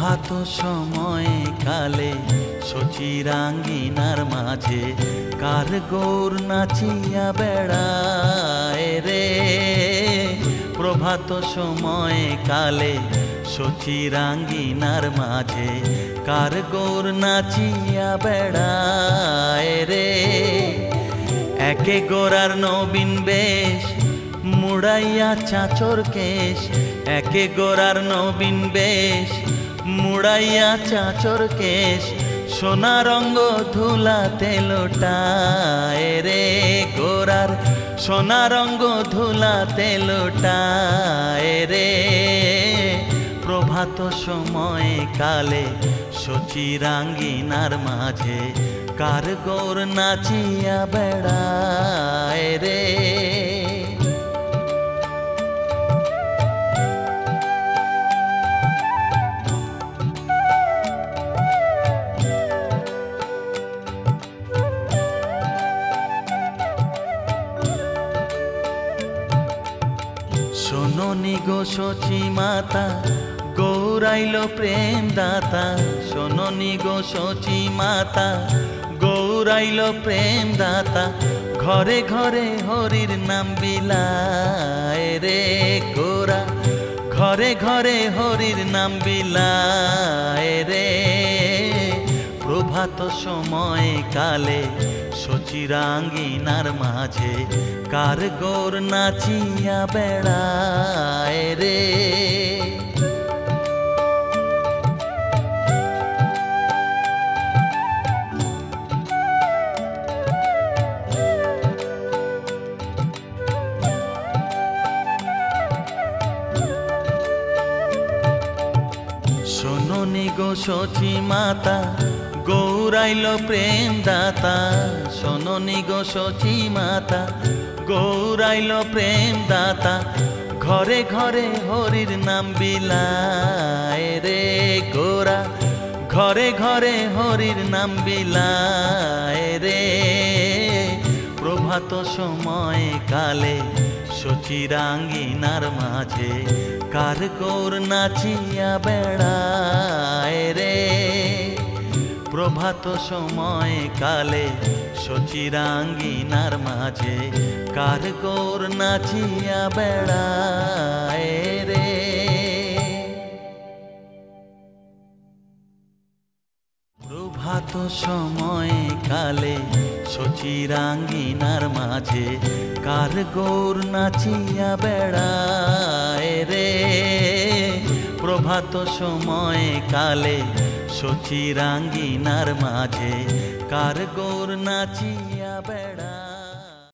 প্রভাত সময়ে কালে সচিরাঙ্গিনার মাঝে কার গৌর নাচিয়া বেড়ায় রে। প্রভাত সময়ে কালে সচিরাঙ্গিনার মাঝে কার গৌর নাচিয়া বেড়ায় রে। একে গোরার নবীন বেশ মুড়াইয়া চাচর কেশ, একে গোরার নবীন বেশ মুড়াইয়া চাচর কেশ, সোনা রঙ্গ ধুলাতে লোটায় রে। গোরার সোনা রঙ্গ ধুলাতে লোটায় রে। প্রভাত সময়ে কালে সচিরাঙ্গিনার মাঝে কার গৌর নাচিয়া বেড়ায় রে। শোনোনি গো সচি মাতা গৌরাইল প্রেম দাতা, শোনোনি গো সচি মাতা গৌরাইল প্রেম দাতা, ঘরে ঘরে হরির নাম বিলায় রে। গোরা ঘরে ঘরে হরির নাম বিলায় রে। প্রভাত সময়ে কালে সচিরাঙ্গিনার মাঝে কার গৌর নাচিয়া বেড়ায় রে। শোনোনি গো সচি মাতা গৌরাইল প্রেম দাতা, শোনোনি গো সচি মাতা গৌরাইল প্রেম দাতা, ঘরে ঘরে হরির নাম বিলায় রে। গোরা ঘরে ঘরে হরির নাম বিলায় রে। প্রভাত সময়ে কালে সচিরাঙ্গিনার মাঝে কার গৌর নাচিয়া বেড়ায় রে। প্রভাত সময়ে কালে সচিরাঙ্গিনার মাঝে কার গৌর নাচিয়া বেড়ায় রে। প্রভাত সময়ে কালে সচিরাঙ্গিনার মাঝে কার গৌর নাচিয়া বেড়ায় রে। প্রভাত সময়ে কালে সচিরাঙ্গিনার মাঝে কার গৌর নাচিয়া বেড়ায়।